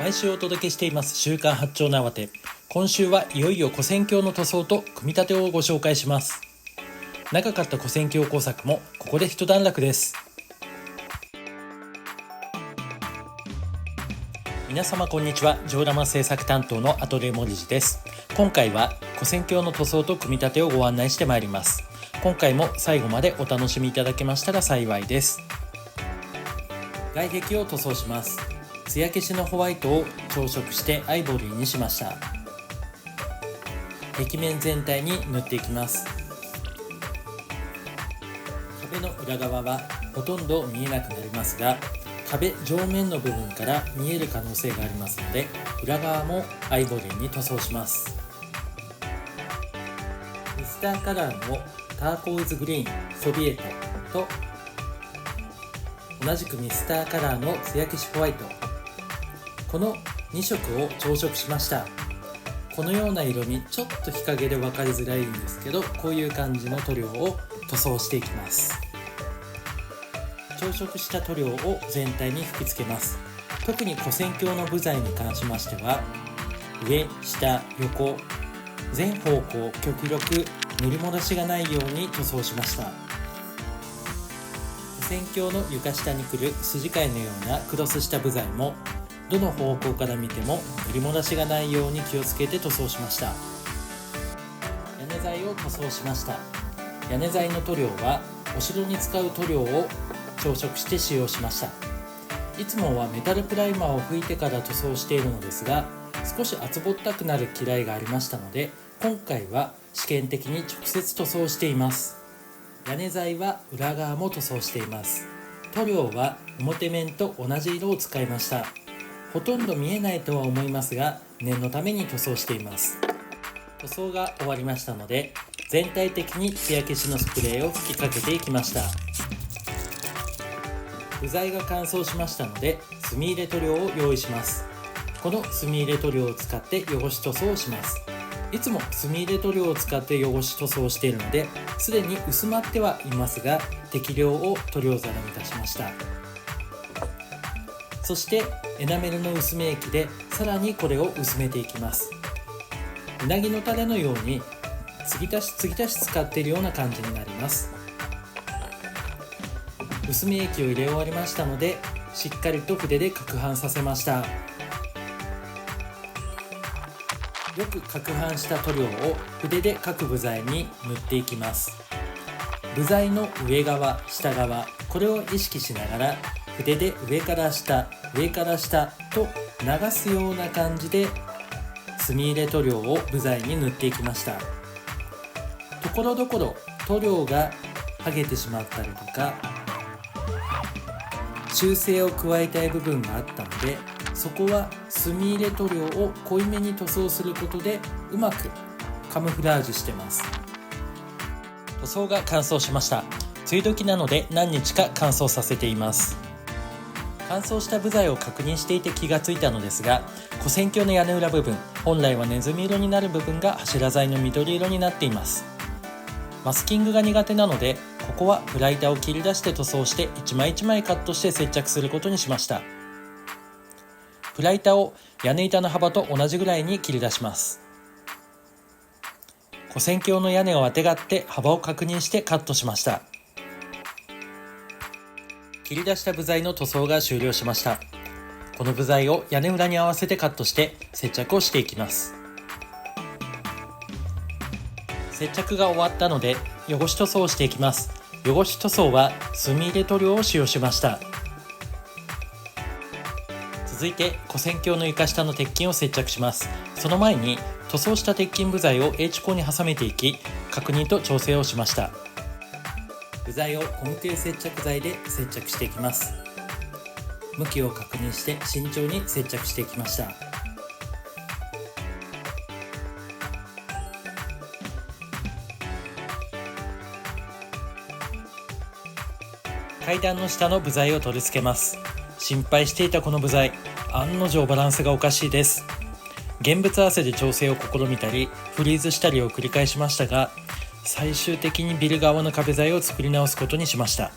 毎週お届けしています週刊八丁縄手。今週はいよいよ跨線橋の塗装と組み立てをご紹介します。長かった跨線橋工作もここで一段落です。皆様こんにちは。ジオラマ制作担当のアトリエモリジです。今回は跨線橋の塗装と組み立てをご案内してまいります。今回も最後までお楽しみいただけましたら幸いです。外壁を塗装します。艶消しのホワイトを調色してアイボリーにしました。壁面全体に塗っていきます。壁の裏側はほとんど見えなくなりますが、壁上面の部分から見える可能性がありますので、裏側もアイボリーに塗装します。ミスターカラーのターコイズグリーンソビエトと同じくミスターカラーの艶消しホワイト、この2色を調色しました。このような色にちょっと日陰で分かりづらいんですけど、こういう感じの塗料を塗装していきます。調色した塗料を全体に吹き付けます。特に跨線橋の部材に関しましては、上、下、横、全方向極力塗り戻しがないように塗装しました。跨線橋の床下に来る筋交いのようなクロスした部材も、どの方向から見ても塗り戻しがないように気をつけて塗装しました。屋根材を塗装しました。屋根材の塗料はお城に使う塗料を調色して使用しました。いつもはメタルプライマーを拭いてから塗装しているのですが、少し厚ぼったくなる嫌いがありましたので、今回は試験的に直接塗装しています。屋根材は裏側も塗装しています。塗料は表面と同じ色を使いました。ほとんど見えないとは思いますが、念のために塗装しています。塗装が終わりましたので、全体的に艶消しのスプレーを吹きかけていきました。部材が乾燥しましたので、墨入れ塗料を用意します。この墨入れ塗料を使って汚し塗装をします。いつも墨入れ塗料を使って汚し塗装をしているので、すでに薄まってはいますが、適量を塗料皿に出しました。そしてエナメルの薄め液でさらにこれを薄めていきます。うなぎのタレのように継ぎ足し使っているような感じになります。薄め液を入れ終わりましたので、しっかりと筆で攪拌させました。よく攪拌した塗料を筆で各部材に塗っていきます。部材の上側、下側、これを意識しながら筆で上から下、上から下と流すような感じで墨入れ塗料を部材に塗っていきました。ところどころ塗料が剥げてしまったりとか、修正を加えたい部分があったので、そこは墨入れ塗料を濃いめに塗装することでうまくカムフラージュしてます。塗装が乾燥しました。梅雨時なので何日か乾燥させています。乾燥した部材を確認していて気がついたのですが、跨線橋の屋根裏部分、本来はネズミ色になる部分が柱材の緑色になっています。マスキングが苦手なので、ここはプラ板を切り出して塗装して一枚一枚カットして接着することにしました。プラ板を屋根板の幅と同じぐらいに切り出します。跨線橋の屋根をあてがって幅を確認してカットしました。切り出した部材の塗装が終了しました。この部材を屋根裏に合わせてカットして接着をしていきます。接着が終わったので汚し塗装をしていきます。汚し塗装は墨入れ塗料を使用しました。続いて跨線橋の床下の鉄筋を接着します。その前に塗装した鉄筋部材を H 鋼に挟めていき、確認と調整をしました。部材をゴム系接着剤で接着していきます。向きを確認して慎重に接着していきました。階段の下の部材を取り付けます。心配していたこの部材、案の定バランスがおかしいです。現物合わせで調整を試みたりフリーズしたりを繰り返しましたが、最終的にビル側の壁材を作り直すことにしました。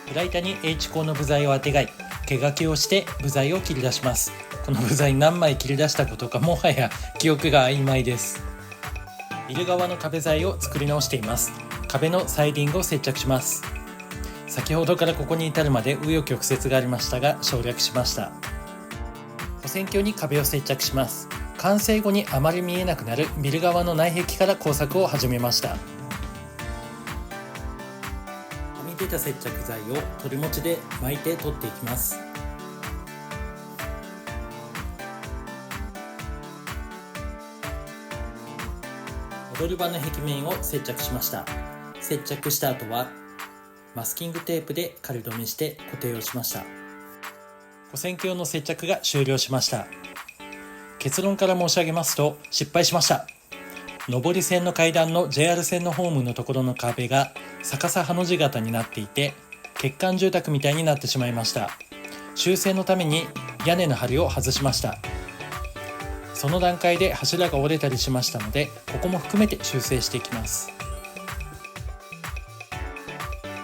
プラ板に H 鋼の部材をあてがい、毛書きをして部材を切り出します。この部材何枚切り出したことかもはや記憶が曖昧です。ビル側の壁材を作り直しています。壁のサイディングを接着します。先ほどからここに至るまで紆余曲折がありましたが省略しました。補線橋に壁を接着します。完成後にあまり見えなくなるビル側の内壁から工作を始めました。はみ出た接着剤を取り持ちで巻いて取っていきます。踊り場の壁面を接着しました。接着した後はマスキングテープで仮止めして固定をしました。補線橋の接着が終了しました。結論から申し上げますと失敗しました。上り線の階段の JR 線のホームのところの壁が逆さハの字型になっていて欠陥住宅みたいになってしまいました。修正のために屋根の梁を外しました。その段階で柱が折れたりしましたのでここも含めて修正していきます。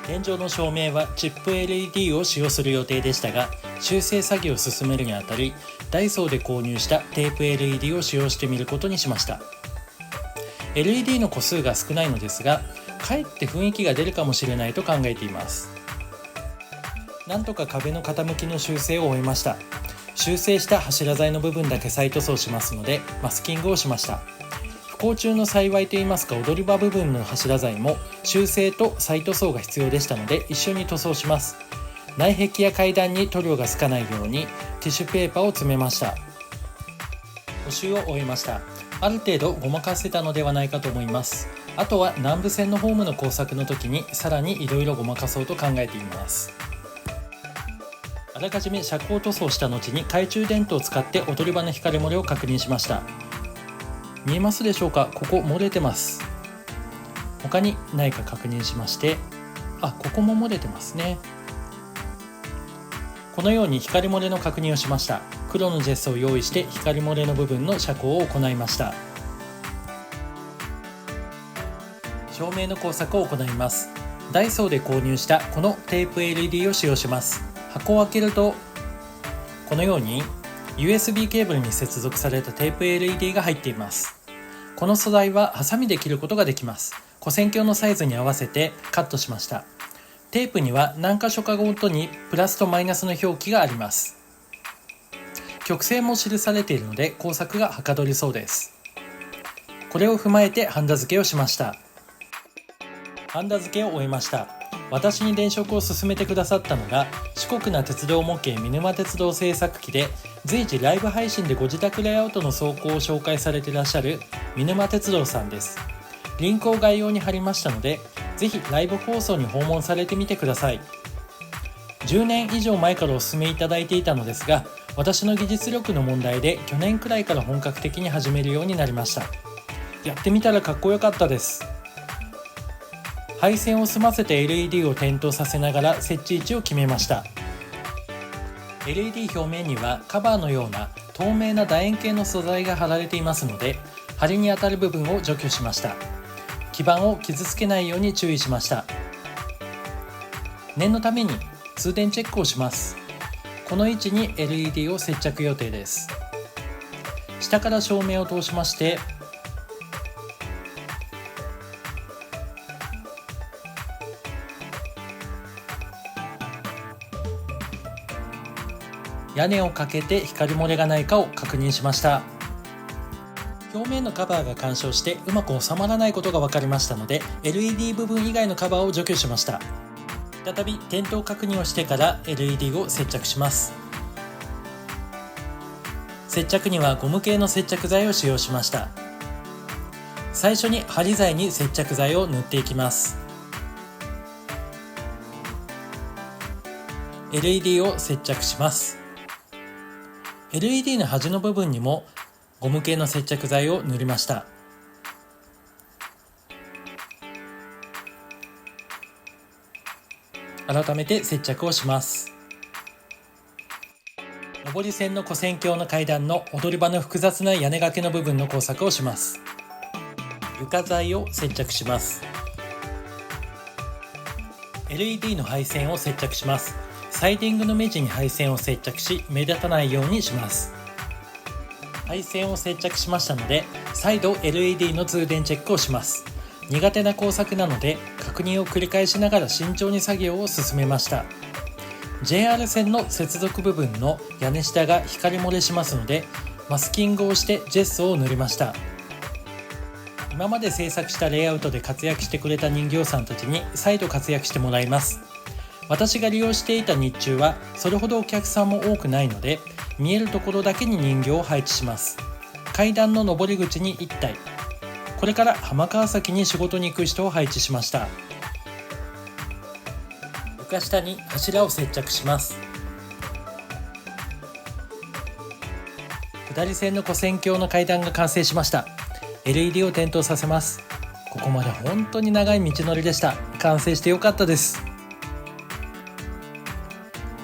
天井の照明はチップ LED を使用する予定でしたが修正作業を進めるにあたりダイソーで購入したテープ LED を使用してみることにしました。 LED の個数が少ないのですがかえって雰囲気が出るかもしれないと考えています。なんとか壁の傾きの修正を終えました。修正した柱材の部分だけ再塗装しますのでマスキングをしました。不幸中の幸いといいますか踊り場部分の柱材も修正と再塗装が必要でしたので一緒に塗装します。内壁や階段に塗料がつかないようにティッシュペーパーを詰めました。補修を終えました。ある程度ごまかせたのではないかと思います。あとは南武線のホームの工作の時にさらにいろいろごまかそうと考えています。あらかじめ遮光塗装した後に懐中電灯を使って踊り場の光漏れを確認しました。見えますでしょうか。ここ漏れてます。他にないか確認しまして、ここも漏れてますね。このように光漏れの確認をしました。黒のジェスを用意して光漏れの部分の遮光を行いました。照明の工作を行います。ダイソーで購入したこのテープ LED を使用します。箱を開けるとこのようにUSB ケーブルに接続されたテープ LED が入っています。この素材はハサミで切ることができます。補線橋のサイズに合わせてカットしました。テープには何箇所かごとにプラスとマイナスの表記があります。曲線も記されているので工作がはかどりそうです。これを踏まえてハンダ付けをしました。ハンダ付けを終えました。私に電飾を勧めてくださったのが四国な鉄道模型見沼鉄道製作機で随時ライブ配信でご自宅レイアウトの走行を紹介されていらっしゃる見沼鉄道さんです。リンクを概要に貼りましたのでぜひライブ放送に訪問されてみてください。10年以上前からお勧めいただいていたのですが私の技術力の問題で去年くらいから本格的に始めるようになりました。やってみたらかっこよかったです。配線を済ませて LED を点灯させながら設置位置を決めました。 LED 表面にはカバーのような透明な楕円形の素材が貼られていますので梁に当たる部分を除去しました。基板を傷つけないように注意しました。念のために通電チェックをします。この位置に LED を接着予定です。下から照明を通しまして屋根をかけて光漏れがないかを確認しました。表面のカバーが干渉してうまく収まらないことが分かりましたので LED 部分以外のカバーを除去しました。再び点灯確認をしてから LED を接着します。接着にはゴム系の接着剤を使用しました。最初に針材に接着剤を塗っていきます。 LED を接着します。 LED の端の部分にもゴム系の接着剤を塗りました。改めて接着をします。上り線の跨線橋の階段の踊り場の複雑な屋根掛けの部分の工作をします。床材を接着します。 LED の配線を接着します。サイディングの目地に配線を接着し目立たないようにします。配線を接着しましたので、再度 LED の通電チェックをします。苦手な工作なので確認を繰り返しながら慎重に作業を進めました。 JR 線の接続部分の屋根下が光漏れしますので、マスキングをしてジェスを塗りました。今まで制作したレイアウトで活躍してくれた人形さんたちに再度活躍してもらいます。私が利用していた日中はそれほどお客さんも多くないので、見えるところだけに人形を配置します。階段の上り口に1体、これから浜川崎に仕事に行く人を配置しました。床下に柱を接着します。下り線の跨線橋の階段が完成しました。 LED を点灯させます。ここまで本当に長い道のりでした。完成してよかったです。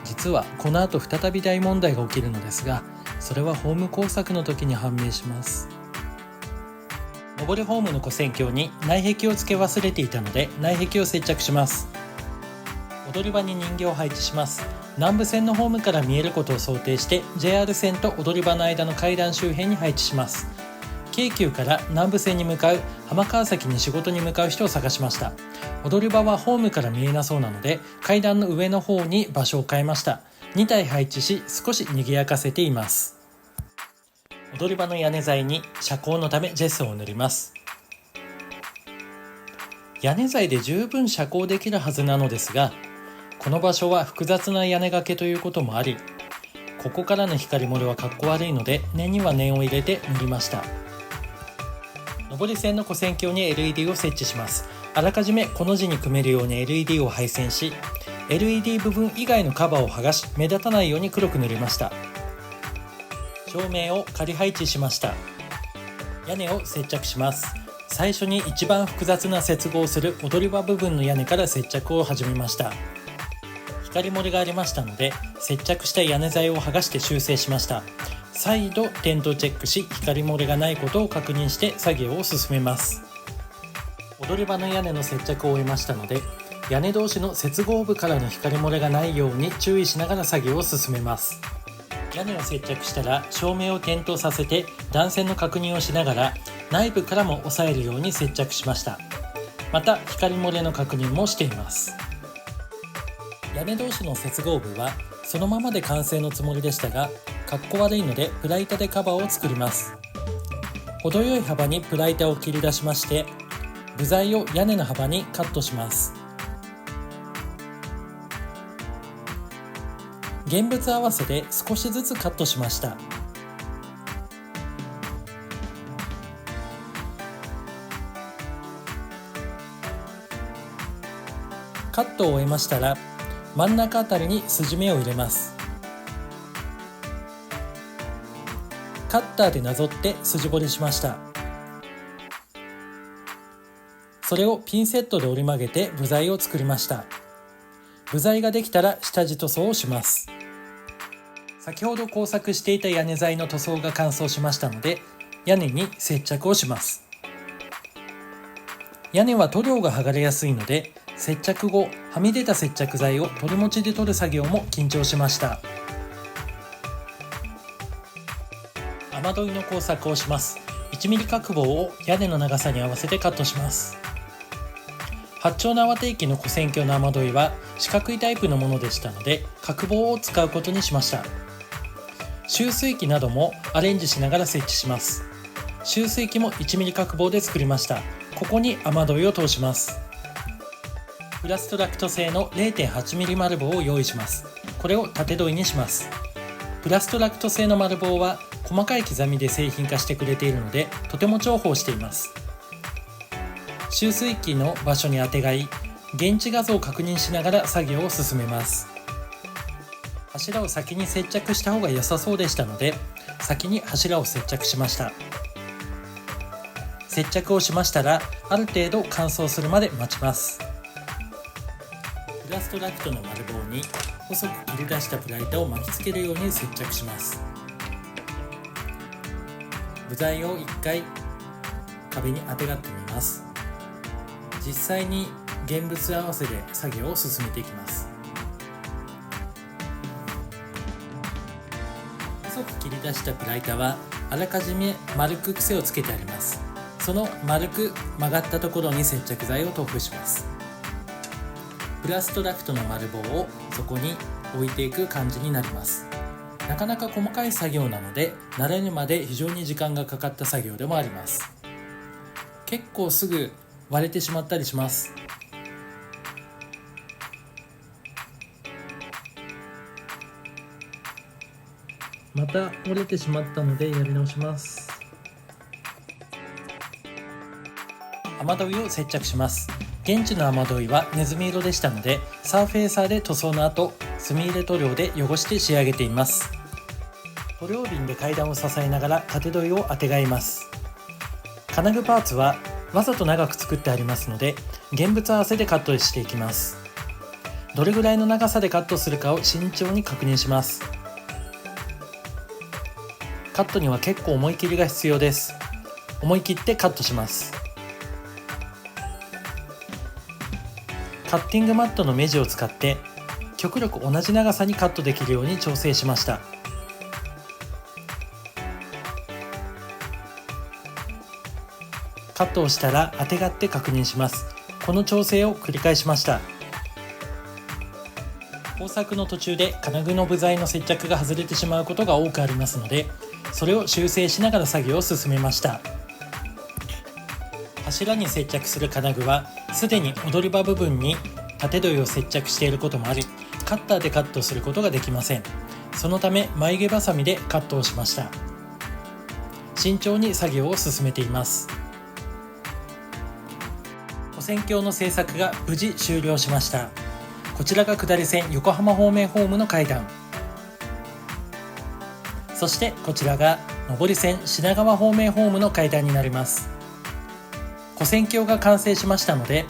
実はこの後再び大問題が起きるのですが、それはホーム工作の時に判明します。上りホームの跨線橋に内壁を付け忘れていたので、内壁を接着します。踊り場に人形を配置します。南武線のホームから見えることを想定して JR 線と踊り場の間の階段周辺に配置します。京急から南武線に向かう浜川崎に仕事に向かう人を探しました。踊り場はホームから見えなそうなので、階段の上の方に場所を変えました。2体配置し少し賑やかせています。踊り場の屋根材に遮光のためジェスを塗ります。屋根材で十分遮光できるはずなのですが、この場所は複雑な屋根掛けということもあり、ここからの光漏れはかっこ悪いので、念には念を入れて塗りました。上り線の跨線橋に LED を設置します。あらかじめこの字に組めるように LED を配線し、 LED 部分以外のカバーを剥がし目立たないように黒く塗りました。照明を仮配置しました。屋根を接着します。最初に一番複雑な接合する踊り場部分の屋根から接着を始めました。光漏れがありましたので、接着した屋根材を剥がして修正しました。再度点灯チェックし、光漏れがないことを確認して作業を進めます。踊り場の屋根の接着を終えましたので、屋根同士の接合部からの光漏れがないように注意しながら作業を進めます。屋根を接着したら照明を点灯させて断線の確認をしながら、内部からも押さえるように接着しました。また光漏れの確認もしています。屋根同士の接合部はそのままで完成のつもりでしたが、かっこ悪いのでプラ板でカバーを作ります。程よい幅にプラ板を切り出しまして、部材を屋根の幅にカットします。現物合わせで少しずつカットしました。カットを終えましたら、真ん中あたりに筋目を入れます。カッターでなぞって筋彫りしました。それをピンセットで折り曲げて部材を作りました。部材ができたら下地塗装をします。先ほど工作していた屋根材の塗装が乾燥しましたので、屋根に接着をします。屋根は塗料が剥がれやすいので、接着後はみ出た接着剤を取り持ちで取る作業も緊張しました。雨どいの工作をします。1ミリ角棒を屋根の長さに合わせてカットします。八丁縄手駅の跨線橋の雨どいは四角いタイプのものでしたので、角棒を使うことにしました。集水器などもアレンジしながら設置します。集水器も1ミリ角棒で作りました。ここに雨どいを通します。プラストラクト製の 0.8 ミリ丸棒を用意します。これを縦どいにします。プラストラクト製の丸棒は細かい刻みで製品化してくれているので、とても重宝しています。集水器の場所に当てがい、現地画像を確認しながら作業を進めます。柱を先に接着した方が良さそうでしたので、先に柱を接着しました。接着をしましたら、ある程度乾燥するまで待ちます。プラストラクトの丸棒に細く切り出したプラ板を巻きつけるように接着します。部材を1回壁にあてがってみます。実際に現物合わせで作業を進めていきます。細く切り出したプラ板はあらかじめ丸く癖をつけてあります。その丸く曲がったところに接着剤を塗布します。プラストラクトの丸棒をそこに置いていく感じになります。なかなか細かい作業なので慣れるまで非常に時間がかかった作業でもあります。結構すぐ割れてしまったりします。また折れてしまったのでやり直します。雨どいを接着します。現地の雨どいはネズミ色でしたので、サーフェーサーで塗装の後、墨入れ塗料で汚して仕上げています。塗料瓶で階段を支えながら縦どいをあてがいます。金具パーツはわざと長く作ってありますので、現物合わせでカットしていきます。どれぐらいの長さでカットするかを慎重に確認します。カットには結構思い切りが必要です。思い切ってカットします。カッティングマットの目地を使って極力同じ長さにカットできるように調整しました。カットをしたらあてがって確認します。この調整を繰り返しました。工作の途中で金具の部材の接着が外れてしまうことが多くありますので、それを修正しながら作業を進めました。柱に接着する金具はすでに踊り場部分に縦どいを接着していることもあり、カッターでカットすることができません。そのため眉毛バサミでカットをしました。慎重に作業を進めています。跨線橋の製作が無事終了しました。こちらが下り線横浜方面ホームの階段、そしてこちらが上り線品川方面ホームの階段になります。跨線橋が完成しましたので、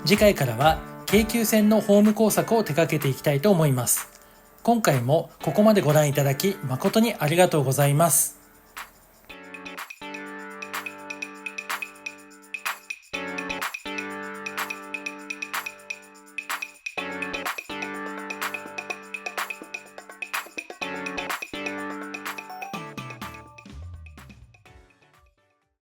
次回からは京急線のホーム工作を手掛けていきたいと思います。今回もここまでご覧いただき誠にありがとうございます。